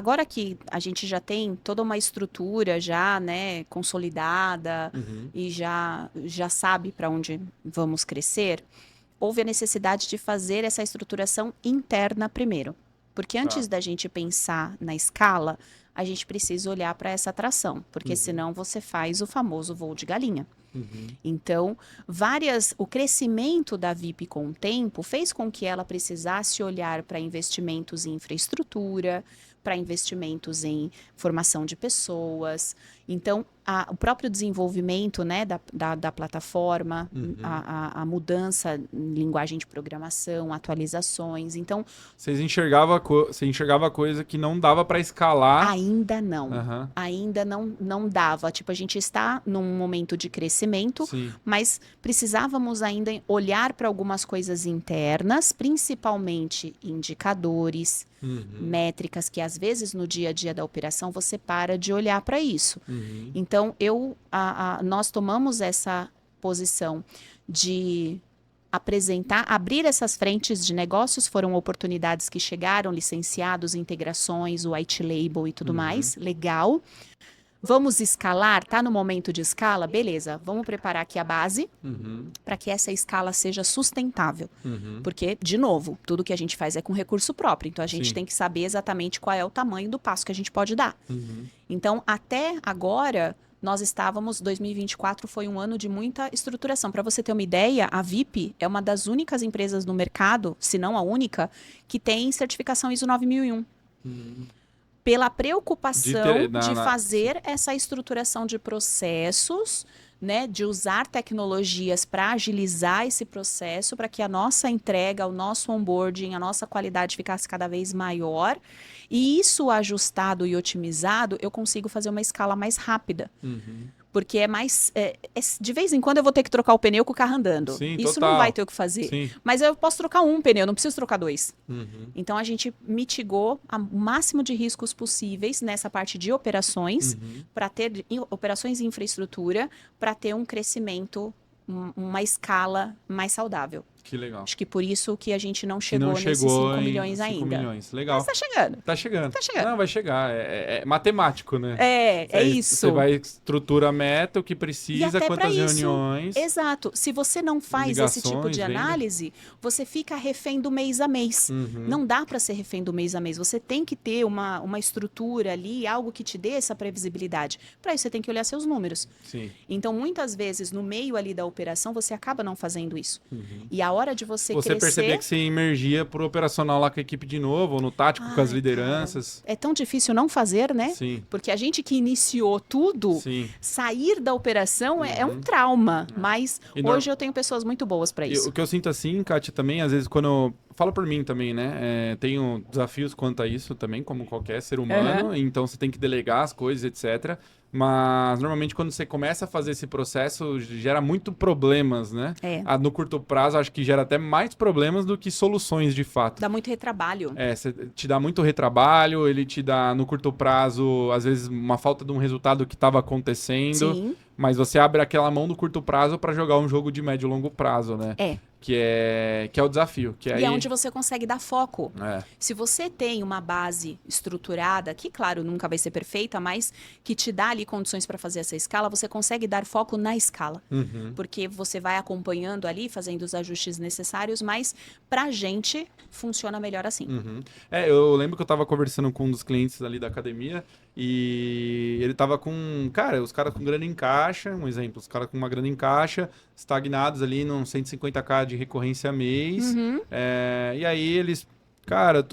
Agora que a gente já tem toda uma estrutura já, né, consolidada Uhum. e já sabe para onde vamos crescer, houve a necessidade de fazer essa estruturação interna primeiro. Porque Tá. antes da gente pensar na escala, a gente precisa olhar para essa atração, porque Uhum. senão você faz o famoso voo de galinha. Uhum. Então, o crescimento da VIP com o tempo fez com que ela precisasse olhar para investimentos em infraestrutura, para investimentos em formação de pessoas. Então, o próprio desenvolvimento, né, da plataforma, Uhum. a mudança em linguagem de programação, atualizações. Então, Você enxergava coisa que não dava para escalar. ainda não. Aham. Ainda não dava. Tipo, a gente está num momento de crescimento, Sim. mas precisávamos ainda olhar para algumas coisas internas, principalmente indicadores, Uhum. métricas, que às vezes no dia a dia da operação você para de olhar para isso. Uhum. Então, nós tomamos essa posição de abrir essas frentes de negócios, foram oportunidades que chegaram, licenciados, integrações, o white label e tudo Uhum. mais, legal. Vamos escalar, tá no momento de escala? Beleza, vamos preparar aqui a base Uhum. para que essa escala seja sustentável. Uhum. Porque, de novo, tudo que a gente faz é com recurso próprio, então a gente Sim. tem que saber exatamente qual é o tamanho do passo que a gente pode dar. Uhum. Então, até agora, 2024 foi um ano de muita estruturação. Para você ter uma ideia, a VIP é uma das únicas empresas no mercado, se não a única, que tem certificação ISO 9001. Uhum. Pela De ter, preocupação de sim. fazer essa estruturação de processos, né, de usar tecnologias para agilizar esse processo, para que a nossa entrega, o nosso onboarding, a nossa qualidade ficasse cada vez maior. E isso ajustado e otimizado, eu consigo fazer uma escala mais rápida. Uhum. Porque de vez em quando eu vou ter que trocar o pneu com o carro andando. Sim, Isso não vai total. ter o que fazer. Sim. Mas eu posso trocar um pneu, não preciso trocar dois. Uhum. Então a gente mitigou o máximo de riscos possíveis nessa parte de operações, Uhum. para ter operações e infraestrutura, para ter um crescimento, uma escala mais saudável. Que legal. Acho que por isso que a gente não Que não chegou nesses chegou 5 em milhões 5 ainda. milhões. Mas Legal. tá chegando. Tá chegando. Tá chegando. Não, vai chegar. É matemático, né? É Você isso. vai estrutura a meta, o que E precisa, até para quantas isso, reuniões, exato. Se você não faz esse tipo ligações, de venda. análise, você fica refém do mês a mês. Uhum. Não dá para ser refém do mês a mês. Você tem que ter uma estrutura ali, algo que te dê essa previsibilidade. Para isso, você tem que olhar seus números. Sim. Então, muitas vezes, no meio ali da operação, você acaba não fazendo isso. Uhum. E a hora de você Você percebia crescer. que você emergia pro operacional lá com a equipe de novo, ou no tático com as Ai, cara, lideranças. é tão difícil não fazer, né? Sim, Porque a gente que iniciou tudo, sim. sair da operação é um Uhum. trauma. É. Mas E, hoje eu tenho pessoas muito boas para o isso. que eu sinto assim, Kátia, também, às vezes, quando eu falo por mim também, né? Tenho desafios quanto a isso também, como qualquer ser Aham. humano, então você tem que delegar as coisas, etc. Mas normalmente quando você começa a fazer esse processo, gera muito problemas, né? É, No curto prazo, acho que gera até mais problemas do que soluções de fato. dá muito retrabalho. Te dá muito retrabalho, ele te dá no curto prazo, às vezes, uma falta de um resultado que estava acontecendo, Sim, mas você abre aquela mão do curto prazo para jogar um jogo de médio e longo prazo, né? é. Que é o desafio. Que E é aí. onde você consegue dar foco. É. Se você tem uma base estruturada, que claro, nunca vai ser perfeita, mas que te dá ali condições para fazer essa escala, você consegue dar foco na escala. Uhum. Porque você vai acompanhando ali, fazendo os ajustes necessários, mas pra gente funciona melhor assim. Uhum. Eu lembro que eu tava conversando com um dos clientes ali da academia e ele tava com, cara, os caras com grana em caixa, um exemplo, os caras com uma grana em caixa, estagnados ali num 150k de recorrência mês, Uhum. e aí eles, cara,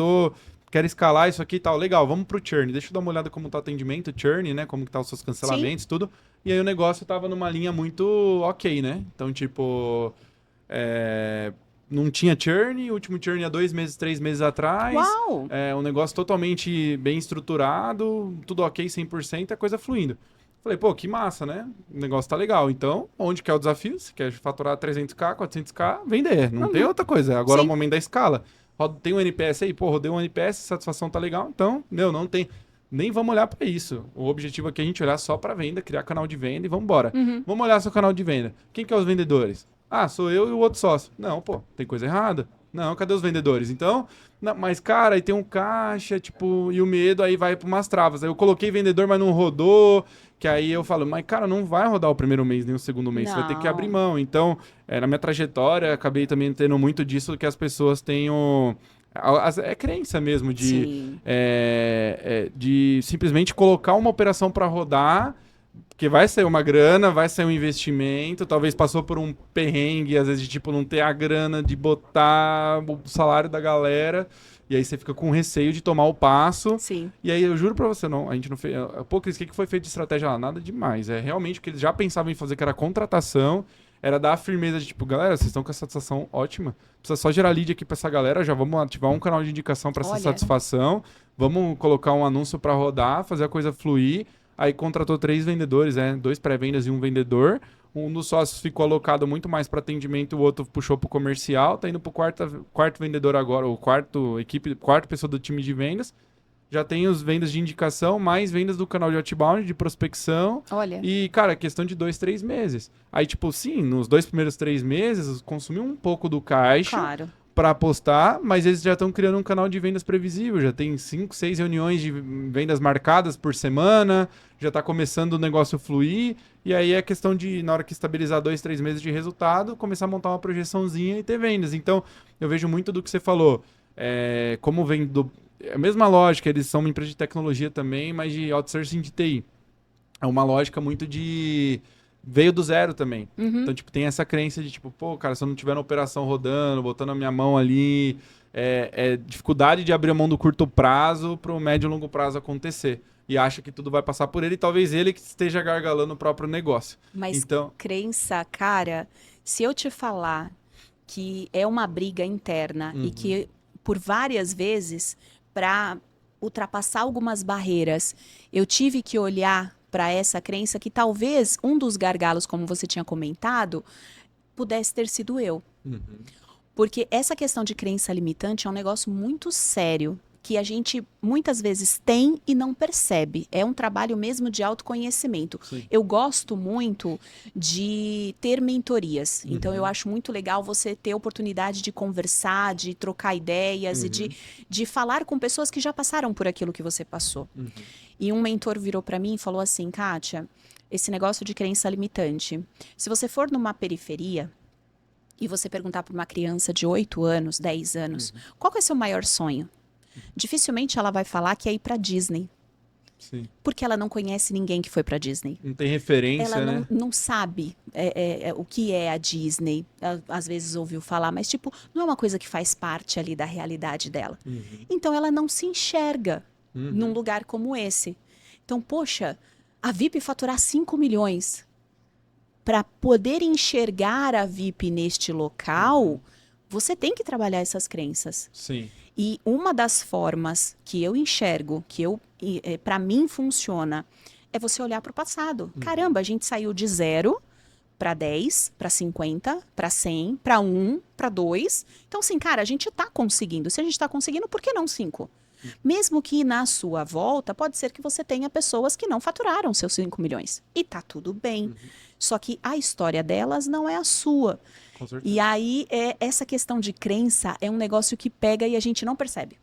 quero escalar isso aqui e tal, legal, vamos pro churn, deixa eu dar uma olhada como tá o atendimento, churn, né, como que tá os seus Sim. cancelamentos, tudo, e aí o negócio tava numa linha muito ok, né, então tipo... não tinha churn, o último churn há 2 meses, 3 meses atrás. Uau! Um negócio totalmente bem estruturado, tudo ok, 100%, a coisa fluindo. Falei, pô, que massa, né? O negócio tá legal. Então, onde que é o desafio? Você quer faturar 300k, 400k, vender. Não tem Uhum. outra coisa. Agora é o Sim. momento da escala. Tem um NPS aí? Pô, rodei um NPS, satisfação tá legal. Então, não tem. Nem vamos olhar para isso. O objetivo aqui é a gente olhar só para venda, criar canal de venda e vamos embora. Uhum. Vamos olhar seu canal de venda. Quem que é os vendedores? Ah, sou eu e o outro sócio. Não, pô, tem coisa errada. Não, cadê os vendedores? Então, mas cara, aí tem um caixa, tipo, e o medo aí vai para umas travas. Aí eu coloquei vendedor, mas não rodou, que aí eu falo, mas cara, não vai rodar o primeiro mês nem o segundo mês, você vai ter que abrir Não. mão. Então, na minha trajetória, acabei também tendo muito disso, que as pessoas tenham... É crença mesmo Sim. de simplesmente colocar uma operação para rodar, que vai sair uma grana, vai sair um investimento, talvez passou por um perrengue, às vezes, de tipo, não ter a grana de botar o salário da galera, e aí você fica com receio de tomar o passo. Sim. E aí eu juro pra você, não, a gente não fez. Pô, Cris, o que foi feito de estratégia lá? Nada demais. É realmente o que eles já pensavam em fazer, que era contratação, era dar a firmeza de tipo, galera, vocês estão com essa satisfação ótima. Precisa só gerar lead aqui pra essa galera, já vamos ativar um canal de indicação pra essa Olha, satisfação, vamos colocar um anúncio pra rodar, fazer a coisa fluir. Aí contratou 3 vendedores, 2 pré-vendas e um vendedor. Um dos sócios ficou alocado muito mais para atendimento, o outro puxou para o comercial. Tá indo para o quarto vendedor agora, o quarto pessoa do time de vendas. Já tem os vendas de indicação, mais vendas do canal de outbound, de prospecção. olha, E, cara, questão de 2, 3 meses. Aí, tipo, sim, nos 2 primeiros 3 meses, consumiu um pouco do caixa claro. para apostar, mas eles já estão criando um canal de vendas previsível, já tem 5, 6 reuniões de vendas marcadas por semana, já está começando o negócio fluir, e aí é questão de, na hora que estabilizar 2, 3 meses de resultado, começar a montar uma projeçãozinha e ter vendas. Então, eu vejo muito do que você falou, como vem do... É a mesma lógica, eles são uma empresa de tecnologia também, mas de outsourcing de TI. É uma lógica muito de... Veio do zero também. Uhum. Então, tipo, tem essa crença de, tipo, pô, cara, se eu não tiver na operação rodando, botando a minha mão ali, dificuldade de abrir a mão do curto prazo para o médio e longo prazo acontecer. E acha que tudo vai passar por ele, e talvez ele que esteja gargalando o próprio negócio. Mas Então, crença, cara, se eu te falar que é uma briga interna e que por várias vezes, para ultrapassar algumas barreiras, eu tive que olhar para essa crença que talvez um dos gargalos, como você tinha comentado, pudesse ter sido eu. Porque essa questão de crença limitante é um negócio muito sério, que a gente muitas vezes tem e não percebe. É um trabalho mesmo de autoconhecimento. sim. Eu gosto muito de ter mentorias. Então, eu acho muito legal você ter oportunidade de conversar, de trocar ideias e de falar com pessoas que já passaram por aquilo que você passou. E um mentor virou para mim e falou assim, Kátia, esse negócio de crença limitante, se você for numa periferia e você perguntar para uma criança de 8 anos, 10 anos, qual que é seu maior sonho? Dificilmente ela vai falar que é ir para Disney. Sim. Porque ela não conhece ninguém que foi para Disney. Não tem referência, Ela né? não sabe o que é a Disney. Ela, às vezes ouviu falar, mas tipo, não é uma coisa que faz parte ali da realidade dela. Então ela não se enxerga num lugar como esse. Então, poxa, a VIP faturar 5 milhões para poder enxergar a VIP neste local, você tem que trabalhar essas crenças. Sim. E uma das formas que eu enxergo, que para mim funciona, é você olhar para o passado. Caramba, a gente saiu de 0 para 10, para 50, para 100, para 1, para 2. Então, assim, cara, a gente está conseguindo. Se a gente está conseguindo, por que não 5? Mesmo que na sua volta, pode ser que você tenha pessoas que não faturaram seus 5 milhões. E tá tudo bem. Só que a história delas não é a sua. Com certeza. E aí, essa questão de crença é um negócio que pega e a gente não percebe.